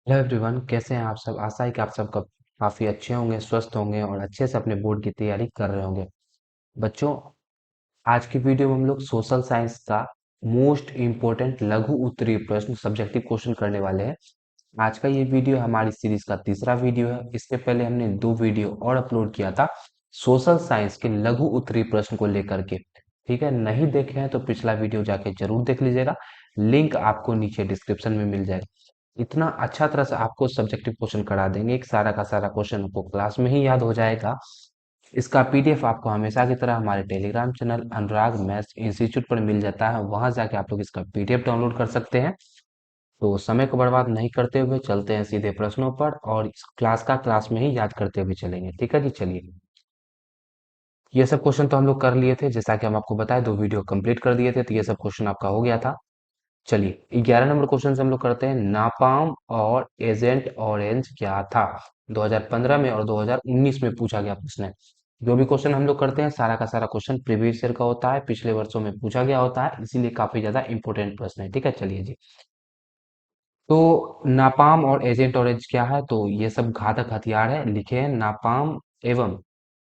Hello everyone, कैसे हैं आप सब। आशा है कि आप सब काफ़ी अच्छे होंगे, स्वस्थ होंगे और अच्छे से अपने बोर्ड की तैयारी कर रहे होंगे। बच्चों, आज की वीडियो में हम लोग सोशल साइंस का मोस्ट इम्पोर्टेंट लघु उत्तरीय प्रश्न सब्जेक्टिव क्वेश्चन करने वाले हैं। आज का ये वीडियो हमारी सीरीज का तीसरा वीडियो है। इसके पहले हमने दो वीडियो और अपलोड किया था सोशल साइंस के लघु उत्तरीय प्रश्न को लेकर के। ठीक है, नहीं देखे हैं तो पिछला वीडियो जाके जरूर देख लीजिएगा। लिंक आपको नीचे डिस्क्रिप्शन में मिल जाएगा। इतना अच्छा तरह से आपको सब्जेक्टिव क्वेश्चन करा देंगे कि सारा का सारा क्वेश्चन आपको क्लास में ही याद हो जाएगा। इसका पीडीएफ आपको हमेशा की तरह हमारे टेलीग्राम चैनल अनुराग मैथ्स इंस्टीट्यूट पर मिल जाता है। वहां जाके आप लोग इसका पीडीएफ डाउनलोड कर सकते हैं। तो समय को बर्बाद नहीं करते हुए चलते हैं सीधे प्रश्नों पर, और इस क्लास का क्लास में ही याद करते हुए चलेंगे। ठीक है जी, चलिए। ये सब क्वेश्चन तो हम लोग कर लिए थे, जैसा कि हम आपको बताए, दो वीडियो कंप्लीट कर दिए थे, तो ये सब क्वेश्चन आपका हो गया था। चलिए, 11 नंबर क्वेश्चन से हम लोग करते हैं। नापाम और एजेंट ऑरेंज क्या था? 2015 में और 2019 में पूछा गया प्रश्न है। जो भी क्वेश्चन हम लोग करते हैं, सारा का सारा क्वेश्चन प्रीवियस ईयर का होता है, पिछले वर्षों में पूछा गया होता है, इसीलिए काफी ज्यादा इंपॉर्टेंट प्रश्न है। ठीक है, चलिए जी। तो नापाम और एजेंट ऑरेंज क्या है? तो ये सब घातक हथियार है। लिखे हैं नापाम एवं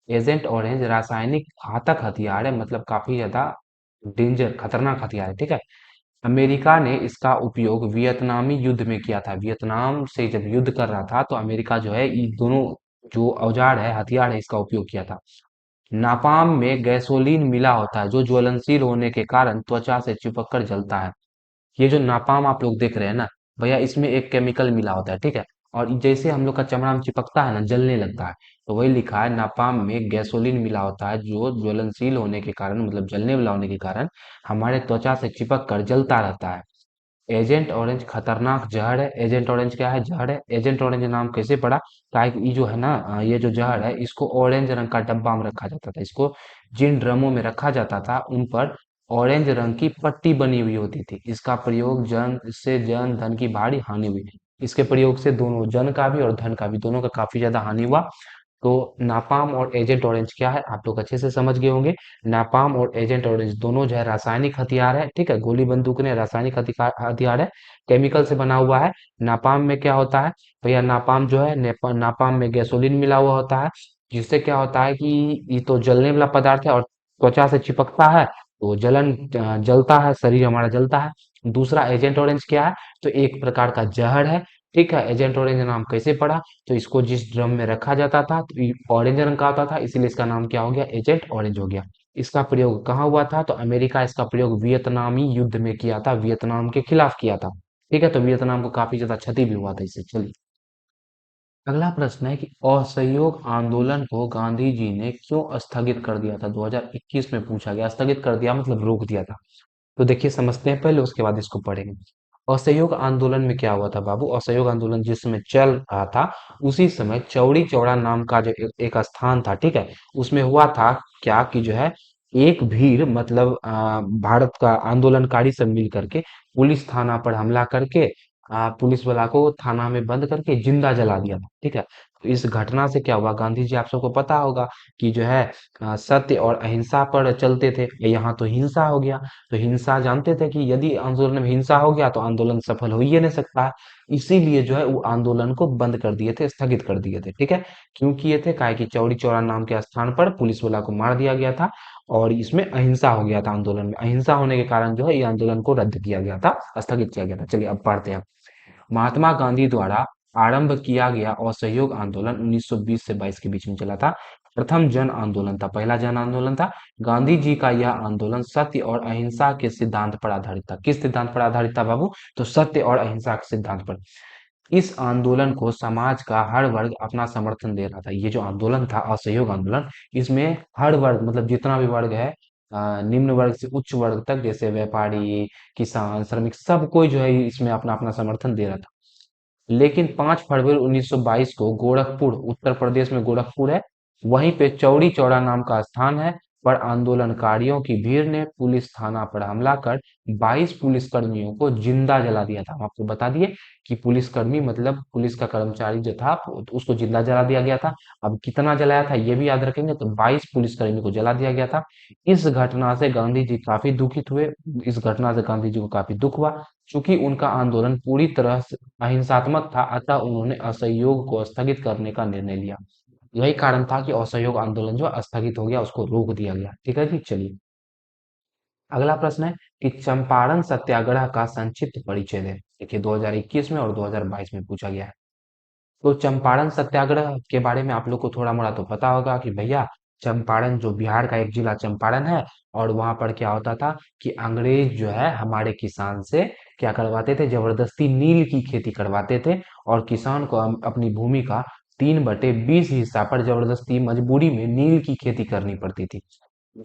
एजेंट ऑरेंज रासायनिक घातक हथियार है, मतलब काफी ज्यादा डेंजर खतरनाक हथियार है। ठीक है। अमेरिका ने इसका उपयोग वियतनामी युद्ध में किया था। वियतनाम से जब युद्ध कर रहा था तो अमेरिका जो है ये दोनों जो औजार है, हथियार है, इसका उपयोग किया था। नापाम में गैसोलीन मिला होता है जो ज्वलनशील होने के कारण त्वचा से चिपक कर जलता है। ये जो नापाम आप लोग देख रहे हैं ना भैया, इसमें एक केमिकल मिला होता है। ठीक है। और जैसे हम लोग का चमड़ा में चिपकता है ना, जलने लगता है। तो वही लिखा है, नापाम में गैसोलीन मिला होता है जो ज्वलनशील होने के कारण, मतलब जलने वाला होने के कारण हमारे त्वचा से चिपक कर जलता रहता है। एजेंट ऑरेंज खतरनाक जहर है। एजेंट ऑरेंज क्या है? जहर है। एजेंट ऑरेंज नाम कैसे पड़ा? क्या कि ये जो है ना, ये जो जहर है, इसको ऑरेंज रंग का डब्बा में रखा जाता था। इसको जिन ड्रमों में रखा जाता था उन पर ऑरेंज रंग की पट्टी बनी हुई होती थी। इसका प्रयोग जन इससे जन धन की भारी हानि हुई। इसके प्रयोग से दोनों जन का भी और धन का भी, दोनों का काफी ज्यादा हानि हुआ। तो नापाम और एजेंट ऑरेंज क्या है, आप लोग अच्छे से समझ गए होंगे। नापाम और एजेंट ऑरेंज दोनों जो है रासायनिक हथियार है। ठीक है, गोली बंदूक ने रासायनिक हथियार है, केमिकल से बना हुआ है। नापाम में क्या होता है भैया? नापाम जो है, नापाम में गैसोलीन मिला हुआ होता है, जिससे क्या होता है कि ये तो जलने वाला पदार्थ है और त्वचा से चिपकता है, तो जलता है, शरीर हमारा जलता है। दूसरा एजेंट ऑरेंज क्या है? तो एक प्रकार का जहर है। ठीक है, एजेंट ऑरेंज नाम कैसे पड़ा? तो इसको जिस ड्रम में रखा जाता था तो ये ऑरेंज रंग का होता था, इसीलिए इसका नाम क्या हो गया? एजेंट ऑरेंज हो गया। इसका प्रयोग कहाँ हुआ था? तो अमेरिका इसका प्रयोग वियतनामी युद्ध में किया था, वियतनाम के खिलाफ किया था। ठीक है, तो वियतनाम को काफी ज्यादा क्षति भी हुआ था इससे। चलिए, अगला प्रश्न है कि असहयोग आंदोलन को गांधी जी ने क्यों स्थगित कर दिया था? 2021 में पूछा गया। स्थगित कर दिया मतलब रोक दिया था। तो देखिए, समझते हैं पहले, उसके बाद इसको पढ़ेंगे। असहयोग आंदोलन में क्या हुआ था बाबू? असहयोग आंदोलन जिस समय चल रहा था, उसी समय चौड़ी चौड़ा नाम का जो एक स्थान था, ठीक है, उसमें हुआ था क्या कि जो है, एक भीड़, मतलब भारत का आंदोलनकारी सब मिल करके पुलिस थाना पर हमला करके पुलिस वाला को थाना में बंद करके जिंदा जला दिया था। ठीक है। तो इस घटना से क्या हुआ, गांधी जी आप सबको पता होगा कि जो है सत्य और अहिंसा पर चलते थे। यहाँ तो हिंसा हो गया। तो हिंसा जानते थे कि यदि आंदोलन में हिंसा हो गया तो आंदोलन सफल हो ही नहीं सकता है। इसीलिए जो है वो आंदोलन को बंद कर दिए थे, स्थगित कर दिए थे। ठीक है। क्यों किए थे? काहे कि चौड़ी चौरा नाम के स्थान पर पुलिस वाला को मार दिया गया था और इसमें अहिंसा हो गया था। आंदोलन में अहिंसा होने के कारण जो है ये आंदोलन को रद्द किया गया था, स्थगित किया गया था। चलिए, अब पढ़ते हैं। महात्मा गांधी द्वारा आरंभ किया गया असहयोग आंदोलन 1920 से 22 के बीच में चला था। प्रथम जन आंदोलन था, पहला जन आंदोलन था। गांधी जी का यह आंदोलन सत्य और अहिंसा के सिद्धांत पर आधारित था। किस सिद्धांत पर आधारित था बाबू? तो सत्य और अहिंसा के सिद्धांत पर। इस आंदोलन को समाज का हर वर्ग अपना समर्थन दे रहा था। ये जो आंदोलन था, असहयोग आंदोलन, इसमें हर वर्ग, मतलब जितना भी वर्ग है, निम्न वर्ग से उच्च वर्ग तक, जैसे व्यापारी, किसान, श्रमिक, सब कोई जो है इसमें अपना अपना समर्थन दे रहा था। लेकिन 5 फरवरी 1922 को गोरखपुर, उत्तर प्रदेश में गोरखपुर है, वहीं पे चौड़ी चौड़ा नाम का स्थान है, पर आंदोलनकारियों की भीड़ ने पुलिस थाना पर हमला कर 22 पुलिसकर्मियों को जिंदा जला दिया था। हम आपको बता दिए कि पुलिसकर्मी मतलब पुलिस का कर्मचारी जो था, उसको जिंदा जला दिया गया था। अब कितना जलाया था ये भी याद रखेंगे, तो 22 पुलिसकर्मी को जला दिया गया था। इस घटना से गांधी जी काफी दुखित हुए। इस घटना से गांधी जी को काफी दुख हुआ। चूंकि उनका आंदोलन पूरी तरह से अहिंसात्मक था, अतः उन्होंने असहयोग को स्थगित करने का निर्णय लिया। यही कारण था कि असहयोग आंदोलन जो स्थगित हो गया, उसको रोक दिया गया। ठीक है जी, चलिए अगला प्रश्न है कि चंपारण सत्याग्रह का संक्षिप्त परिचय दें। देखिए 2021 में और 2022 में पूछा गया है। तो चंपारण सत्याग्रह के बारे में आप लोग को थोड़ा मोड़ा तो पता होगा कि भैया चंपारण जो बिहार का एक जिला चंपारण है, और वहां पर क्या होता था कि अंग्रेज जो है हमारे किसान से क्या करवाते थे, जबरदस्ती नील की खेती करवाते थे, और किसान को अपनी भूमि का 3/20 हिस्सा पर जबरदस्ती मजबूरी में नील की खेती करनी पड़ती थी।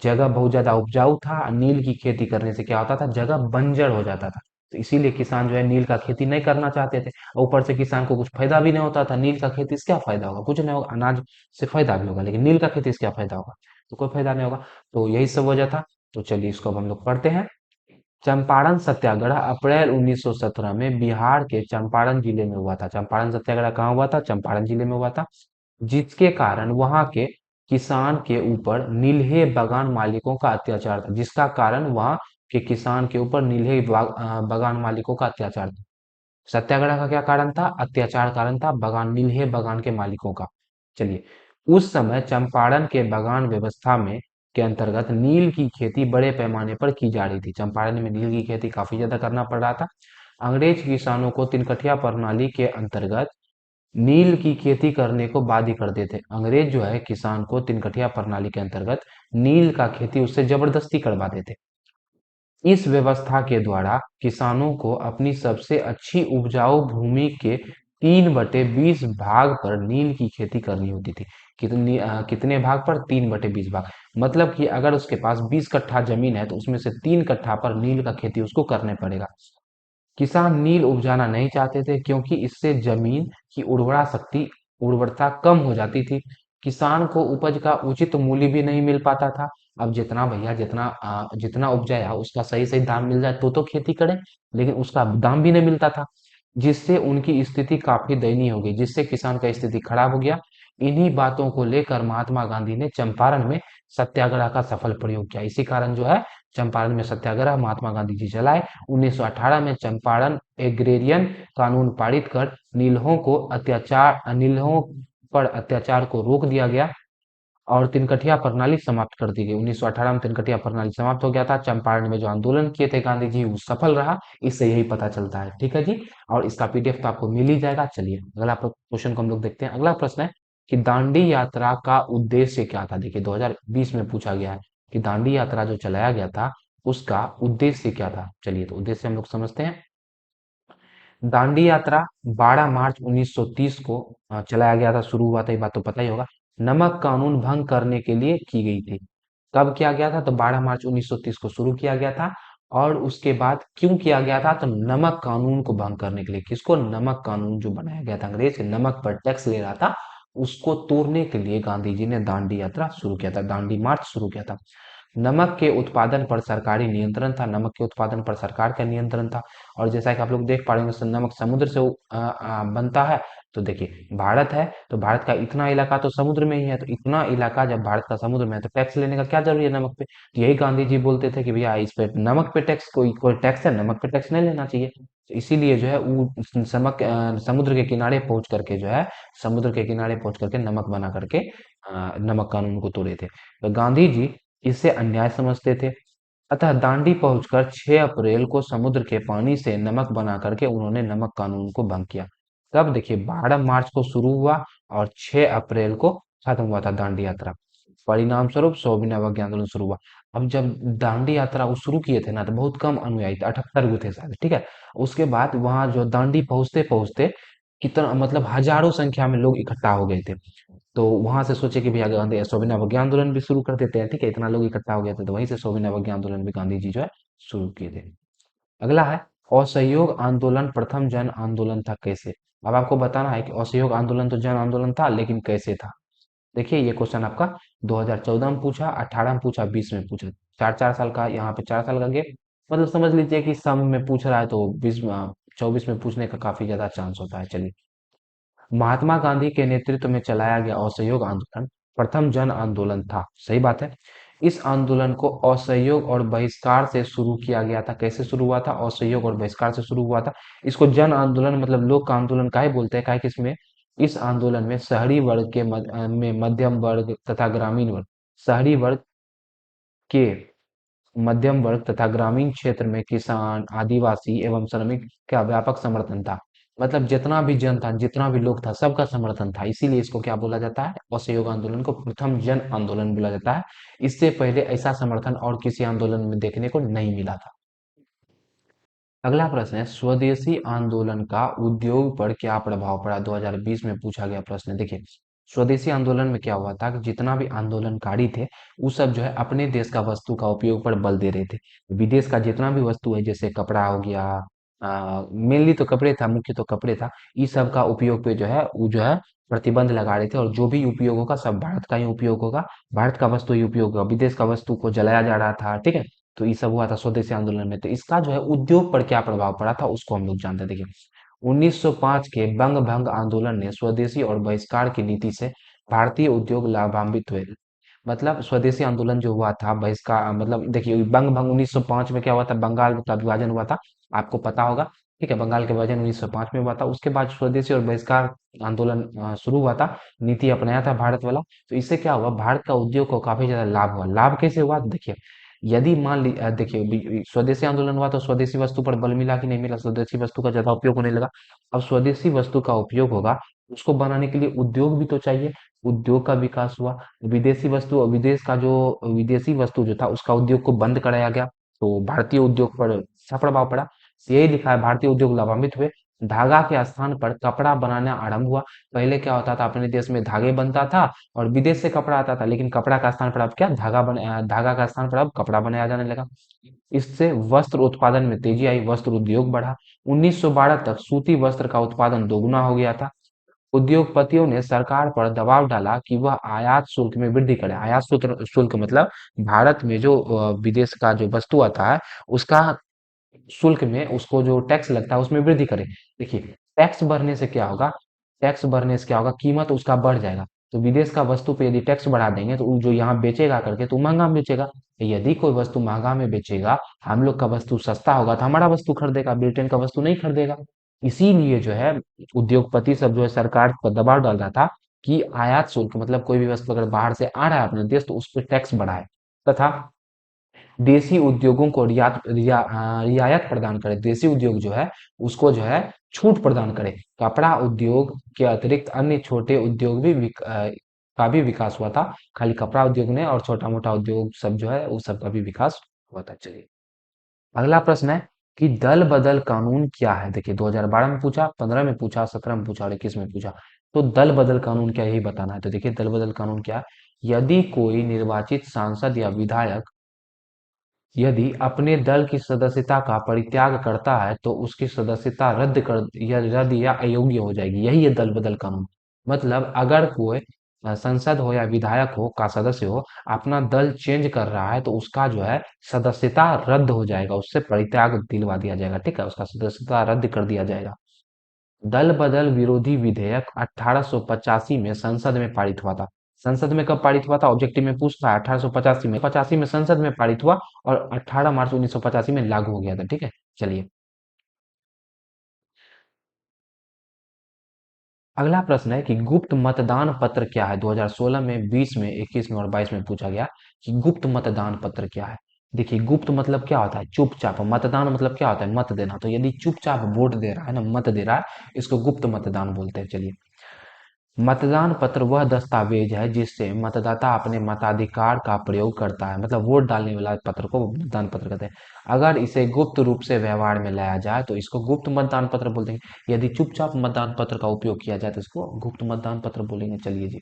जगह बहुत ज्यादा उपजाऊ था, नील की खेती करने से क्या होता था, जगह बंजर हो जाता था। तो इसीलिए किसान जो है नील का खेती नहीं करना चाहते थे। और ऊपर से किसान को कुछ फायदा भी नहीं होता था। नील का खेती से क्या फायदा होगा, कुछ नहीं होगा, अनाज से फायदा भी होगा, लेकिन नील का खेती से क्या फायदा होगा, तो कोई फायदा नहीं होगा। तो यही सब वजह था। तो चलिए इसको अब हम लोग पढ़ते हैं। चंपारण सत्याग्रह अप्रैल 1917 में बिहार के चंपारण जिले में हुआ था। चंपारण सत्याग्रह कहाँ हुआ था, चंपारण जिले में हुआ था। जिसके कारण वहां के किसान के ऊपर नील्हे बागान मालिकों का अत्याचार था। जिसका कारण वहां के किसान के ऊपर बागान मालिकों का अत्याचार था। सत्याग्रह का क्या कारण था, अत्याचार कारण था, नील्हे बागान के मालिकों का। चलिए उस समय चंपारण के बागान व्यवस्था में के अंतर्गत नील की खेती बड़े पैमाने पर की जा रही थी। चंपारण में नील की खेती काफी ज्यादा करना पड़ रहा था। अंग्रेज किसानों को तिनकठिया प्रणाली के अंतर्गत नील की खेती करने को बाध्य कर देते। अंग्रेज जो है किसान को तिनकठिया प्रणाली के अंतर्गत नील का खेती उससे जबरदस्ती करवा देते। इस व्यवस्था के द्वारा किसानों को अपनी सबसे अच्छी उपजाऊ भूमि के 3/20 भाग पर नील की खेती करनी होती थी। कितने भाग पर, 3/20 भाग। मतलब कि अगर उसके पास 20 कट्ठा जमीन है तो उसमें से 3 कट्ठा पर नील का खेती उसको करने पड़ेगा। किसान नील उपजाना नहीं चाहते थे, क्योंकि इससे जमीन की उर्वरता कम हो जाती थी। किसान को उपज का उचित मूल्य भी नहीं मिल पाता था। अब जितना भैया जितना उपजाया उसका सही सही दाम मिल जाए तो खेती करें, लेकिन उसका दाम भी नहीं मिलता था। जिससे उनकी स्थिति काफी दयनीय हो गई, जिससे किसान का स्थिति खराब हो गया। इन्हीं बातों को लेकर महात्मा गांधी ने चंपारण में सत्याग्रह का सफल प्रयोग किया। इसी कारण जो है चंपारण में सत्याग्रह महात्मा गांधी जी चलाए। 1918 में चंपारण एग्रेरियन कानून पारित कर नीलों पर अत्याचार को रोक दिया गया, और तिनकठिया प्रणाली समाप्त कर दी गई। 1918 में तिनकठिया प्रणाली समाप्त हो गया था। चंपारण में जो आंदोलन किए थे गांधी जी वो सफल रहा, इससे यही पता चलता है। ठीक है जी, और इसका पीडीएफ तो आपको मिल ही जाएगा। चलिए अगला क्वेश्चन को हम लोग देखते हैं। अगला प्रश्न है कि दांडी यात्रा का उद्देश्य क्या था। देखिए 2020 में पूछा गया है कि दांडी यात्रा जो चलाया गया था उसका उद्देश्य क्या था। चलिए तो उद्देश्य हम लोग समझते हैं। दांडी यात्रा 12 मार्च 1930 को चलाया गया था, शुरू हुआ था, ये बात तो पता ही होगा। नमक कानून भंग करने के लिए की गई थी। कब किया गया था, तो 12 मार्च 1930 को शुरू किया गया था। और उसके बाद क्यों किया गया था, तो नमक कानून को भंग करने के लिए। किसको, नमक कानून जो बनाया गया था, अंग्रेज नमक पर टैक्स ले रहा था, उसको तोड़ने के लिए गांधी जी ने दांडी यात्रा शुरू किया था, दांडी मार्च शुरू किया था। नमक के उत्पादन पर सरकारी नियंत्रण था, नमक के उत्पादन पर सरकार का नियंत्रण था। और जैसा कि आप लोग देख पा रहे हैं नमक समुद्र से बनता है। तो देखिए भारत है तो भारत का इतना इलाका तो समुद्र में ही है, तो इतना इलाका जब भारत का समुद्र में है तो टैक्स लेने का क्या जरूरी है नमक पे। तो यही गांधी जी बोलते थे कि भैया इस पे नमक पे टैक्स, कोई कोई टैक्स है, नमक पे टैक्स नहीं लेना चाहिए। तो इसीलिए जो है वो समुद्र के किनारे पहुंच करके जो है, समुद्र के किनारे पहुंच करके नमक बना करके नमक कानून को तोड़े थे। तो गांधी जी इसे अन्याय समझते थे। अतः दांडी पहुंचकर 6 अप्रैल को समुद्र के पानी से नमक बना करके उन्होंने नमक कानून को भंग किया। तब देखिए 12 मार्च को शुरू हुआ और 6 अप्रैल को खत्म हुआ था दांडी यात्रा। परिणाम स्वरूप सविनय अवज्ञा आंदोलन शुरू हुआ। अब जब दांडी यात्रा वो शुरू किए थे ना, तो बहुत कम अनुयायी थे, 78 गो थे शायद, ठीक है। उसके बाद वहां जो दांडी पहुंचते पहुंचते कितना मतलब हजारों संख्या में लोग इकट्ठा हो गए थे। तो वहां से सोचे कि भैया गांधी सविनय अवज्ञा आंदोलन भी शुरू कर देते हैं, ठीक है, इतना लोग इकट्ठा हो गए थे, तो वहीं से सविनय अवज्ञा आंदोलन भी गांधी जी जो है शुरू किए थे। अगला है, असहयोग आंदोलन प्रथम जन आंदोलन था कैसे। अब आपको बताना है कि असहयोग आंदोलन तो जन आंदोलन था, लेकिन कैसे था। देखिए ये क्वेश्चन आपका 2014 में पूछा, 18 में पूछा, 20 में पूछा। 4-4 साल का, यहाँ पे 4 साल का गैप। मतलब समझ लीजिए कि सम में पूछ रहा है तो 24 में पूछने का काफी ज्यादा चांस होता है। चलिए, महात्मा गांधी के नेतृत्व में चलाया गया असहयोग आंदोलन प्रथम जन आंदोलन था, सही बात है। इस आंदोलन को असहयोग और बहिष्कार से शुरू किया गया था। कैसे शुरू हुआ था? असहयोग और बहिष्कार से शुरू हुआ था। इसको जन आंदोलन मतलब लोक आंदोलन काहे बोलते हैं? काहे कि इसमें इस आंदोलन में शहरी वर्ग के में मध्यम वर्ग तथा ग्रामीण वर्ग, शहरी वर्ग के मध्यम वर्ग तथा ग्रामीण क्षेत्र में किसान, आदिवासी एवं श्रमिक का व्यापक समर्थन था। मतलब जितना भी जन था, जितना भी लोग था, सबका समर्थन था। इसीलिए इसको क्या बोला जाता है? असहयोग आंदोलन को प्रथम जन आंदोलन बोला जाता है। इससे पहले ऐसा समर्थन और किसी आंदोलन में देखने को नहीं मिला था। अगला प्रश्न है, स्वदेशी आंदोलन का उद्योग पर क्या प्रभाव पड़ा? 2020 में पूछा गया प्रश्न है। देखिए, स्वदेशी आंदोलन में क्या हुआ था कि जितना भी आंदोलनकारी थे, वो सब जो है अपने देश का वस्तु का उपयोग पर बल दे रहे थे। विदेश का जितना भी वस्तु है, जैसे कपड़ा हो गया, मेनली तो कपड़े था, मुख्य तो कपड़े था, इस सब का उपयोग पे जो है वो जो है प्रतिबंध लगा रहे थे, और जो भी उपयोग होगा सब भारत का ही उपयोग होगा, भारत का वस्तु ही उपयोग होगा, विदेश का वस्तु को जलाया जा रहा था। ठीक है, तो ये सब हुआ था स्वदेशी आंदोलन में। तो इसका जो है उद्योग पर क्या प्रभाव पड़ा था उसको हम लोग जानते हैं। देखिए, 1905 के बंग भंग आंदोलन ने स्वदेशी और बहिष्कार की नीति से भारतीय उद्योग लाभान्वित हुए। मतलब स्वदेशी आंदोलन जो हुआ था, बहिष्कार मतलब देखिए, बंग भंग 1905 में क्या हुआ था? बंगाल का विभाजन हुआ था, आपको पता होगा। ठीक है, बंगाल के विभाजन 1905 में हुआ था। उसके बाद स्वदेशी और बहिष्कार आंदोलन शुरू हुआ था, नीति अपनाया था भारत वाला। तो इससे क्या हुआ? भारत का उद्योग को काफी ज्यादा लाभ हुआ। लाभ कैसे हुआ? देखिए, यदि मान ली देखिए, स्वदेशी आंदोलन हुआ तो स्वदेशी वस्तु पर बल मिला कि नहीं मिला? स्वदेशी वस्तु का ज्यादा उपयोग होने लगा। अब स्वदेशी वस्तु का उपयोग होगा, उसको बनाने के लिए उद्योग भी तो चाहिए। उद्योग का विकास हुआ। विदेशी वस्तु, विदेशी वस्तु जो था उसका उद्योग को बंद कराया गया, तो भारतीय उद्योग पर अच्छा प्रभाव पड़ा। यही लिखा है, भारतीय उद्योग लाभान्वित हुए। धागा के स्थान पर कपड़ा बनाना आरंभ हुआ। पहले क्या होता था? अपने देश में धागे बनता था और विदेश से कपड़ा आता था, लेकिन कपड़ा का स्थान पर अब क्या, धागा का स्थान पर अब कपड़ा बनाया जाने लगा। इससे वस्त्र उत्पादन में तेजी आई, वस्त्र उद्योग बढ़ा। 1912 तक सूती वस्त्र का उत्पादन दोगुना हो गया था। उद्योगपतियों ने सरकार पर दबाव डाला कि वह आयात शुल्क में वृद्धि करे। आयात शुल्क शुल्क मतलब भारत में जो विदेश का जो वस्तु आता है, उसका शुल्क में उसको जो टैक्स लगता है उसमें वृद्धि करे। देखिए, टैक्स बढ़ने से क्या होगा? टैक्स बढ़ने से क्या होगा? कीमत उसका बढ़ जाएगा। तो विदेश का वस्तु पे यदि टैक्स बढ़ा देंगे तो वो जो यहाँ बेचेगा करके तो महंगा में बेचेगा। यदि कोई वस्तु महंगा में बेचेगा, हम लोग का वस्तु सस्ता होगा तो हमारा वस्तु खरीदेगा, ब्रिटेन का वस्तु नहीं खरीदेगा। इसीलिए जो है उद्योगपति सब जो है सरकार पर दबाव डाल रहा था कि आयात शुल्क मतलब कोई भी वस्तु अगर बाहर से आ रहा है अपने देश तो उस पर टैक्स बढ़ाए, तथा देसी उद्योगों को रियायत प्रदान करे। देसी उद्योग जो है उसको जो है छूट प्रदान करे। कपड़ा उद्योग के अतिरिक्त अन्य छोटे उद्योग भी का भी विकास हुआ था। खाली कपड़ा उद्योग ने और छोटा मोटा उद्योग सब जो है वो सब का भी विकास हुआ था। चलिए, अगला प्रश्न है कि दल बदल कानून क्या है? देखिए, 2012 में पूछा, 15 में पूछा, 17 में पूछा और 21 में पूछा। तो दल बदल कानून क्या, यही बताना है। तो देखिए, दल बदल कानून क्या है? यदि कोई निर्वाचित सांसद या विधायक यदि अपने दल की सदस्यता का परित्याग करता है तो उसकी सदस्यता रद्द या अयोग्य हो जाएगी। यही है दल बदल कानून। मतलब अगर कोई संसद हो या विधायक हो का सदस्य हो, अपना दल चेंज कर रहा है तो उसका जो है सदस्यता रद्द हो जाएगा, उससे परित्याग दिलवा दिया जाएगा। ठीक है, उसका सदस्यता रद्द कर दिया जाएगा। दल बदल विरोधी विधेयक 1885 में संसद में पारित हुआ था। संसद में कब पारित हुआ था? ऑब्जेक्टिव में पूछ रहा है। 1885 में, 85 में संसद में पारित हुआ और 18 मार्च 1985 में लागू हो गया था। ठीक है, चलिए, अगला प्रश्न है कि गुप्त मतदान पत्र क्या है? 2016 में, 20 में, 21 में और 22 में पूछा गया कि गुप्त मतदान पत्र क्या है। देखिए, गुप्त मतलब क्या होता है? चुपचाप। मतदान मतलब क्या होता है? मत देना। तो यदि चुपचाप वोट दे रहा है ना, मत दे रहा है, इसको गुप्त मतदान बोलते हैं। चलिए, मतदान पत्र वह दस्तावेज है जिससे मतदाता अपने मताधिकार का प्रयोग करता है। मतलब वोट डालने वाला पत्र को मतदान पत्र कहते हैं। अगर इसे गुप्त रूप से व्यवहार में लाया जाए तो इसको गुप्त मतदान पत्र बोलते हैं। यदि चुपचाप मतदान पत्र का उपयोग किया जाए तो इसको गुप्त मतदान पत्र बोलेंगे। चलिए जी,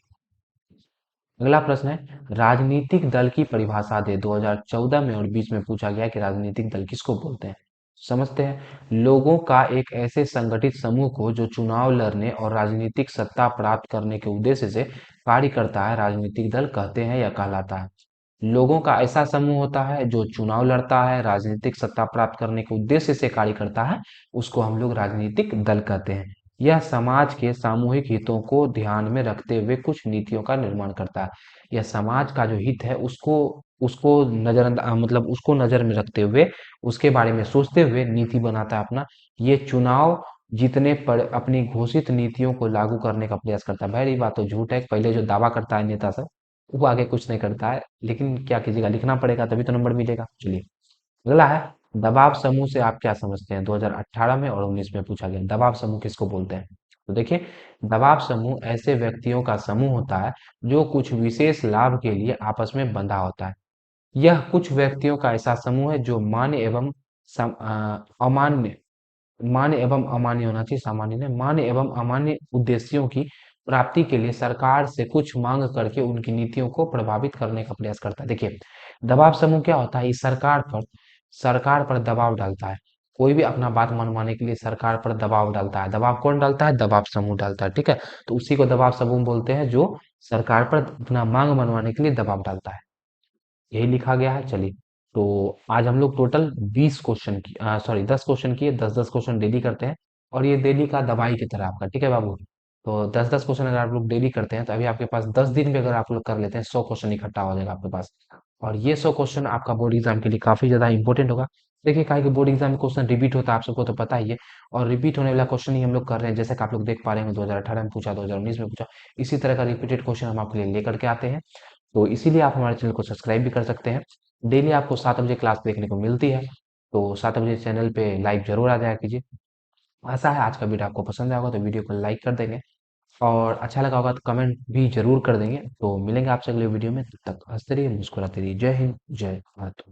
अगला प्रश्न है, राजनीतिक दल की परिभाषा दे। 2014 में और 20 में पूछा गया कि राजनीतिक दल किसको बोलते हैं। समझते हैं, लोगों का एक ऐसे संगठित समूह को जो चुनाव लड़ने और राजनीतिक सत्ता प्राप्त करने के उद्देश्य से कार्य करता है, राजनीतिक दल कहते हैं या कहलाता है। लोगों का ऐसा समूह होता है जो चुनाव लड़ता है, राजनीतिक सत्ता प्राप्त करने के उद्देश्य से कार्य करता है, उसको हम लोग राजनीतिक दल कहते हैं। यह समाज के सामूहिक हितों को ध्यान में रखते हुए कुछ नीतियों का निर्माण करता है। यह समाज का जो हित है उसको उसको मतलब उसको नजर में रखते हुए, उसके बारे में सोचते हुए नीति बनाता है अपना। ये चुनाव जीतने पर अपनी घोषित नीतियों को लागू करने का प्रयास करता है। भाई ये बात तो झूठ है, पहले जो दावा करता है नेता सब, वो आगे कुछ नहीं करता है। लेकिन क्या कीजिएगा, लिखना पड़ेगा तभी तो नंबर मिलेगा। चलिए, अगला है दबाव समूह से आप क्या समझते हैं। 2018 में और 19 में पूछा गया, दबाव समूह किसको बोलते हैं। तो देखिए, दबाव समूह ऐसे व्यक्तियों का समूह होता है जो कुछ विशेष लाभ के लिए आपस में बंधा होता है। यह कुछ व्यक्तियों का ऐसा समूह है जो अमान्य, मान्य एवं अमान्य होना चाहिए, सामान्य नहीं, मान्य एवं अमान्य उद्देश्यों की प्राप्ति के लिए सरकार से कुछ मांग करके उनकी नीतियों को प्रभावित करने का प्रयास करता है। देखिए, दबाव समूह क्या होता है, ये सरकार पर दबाव डालता है। कोई भी अपना बात मनवाने के लिए सरकार पर दबाव डालता है। दबाव कौन डालता है, दबाव समूह डालता है, ठीक है। तो उसी को दबाव समूह बोलते हैं, जो सरकार पर अपना मांग मनवाने के लिए दबाव डालता है। यही लिखा गया है। चलिए, तो आज हम लोग टोटल 10 क्वेश्चन किए, 10-10 क्वेश्चन डेली करते हैं। और ये डेली का दवाई की तरह आपका, ठीक है बाबू। तो 10-10 क्वेश्चन अगर आप लोग डेली करते हैं तो अभी आपके पास 10 दिन में अगर आप लोग कर लेते हैं, 100 क्वेश्चन इकट्ठा हो जाएगा आपके पास। और ये 100 क्वेश्चन आपका बोर्ड एग्जाम के लिए काफी ज्यादा इंपॉर्टेंट होगा। देखिए, काहे कि बोर्ड एग्जाम में क्वेश्चन रिपीट होता है, आप सबको तो पता ही है। और रिपीट होने वाला क्वेश्चन ही हम लोग कर रहे हैं, जैसे कि आप लोग देख पा रहे हैं, 2018 में पूछा, 2019 में पूछा। इसी तरह का रिपीटेड क्वेश्चन हम आपके लिए लेकर के आते हैं। तो इसीलिए आप हमारे चैनल को सब्सक्राइब भी कर सकते हैं। डेली आपको 7 बजे क्लास देखने को मिलती है। तो 7 बजे चैनल पे लाइव जरूर आ जाया कीजिए। आशा है आज का वीडियो आपको पसंद आया होगा, तो वीडियो को लाइक कर देंगे। और अच्छा लगा होगा तो कमेंट भी जरूर कर देंगे। तो मिलेंगे आपसे अगले वीडियो में, तब तक हंसते रहिए, मुस्कुराते रहिए। जय हिंद, जय भारत।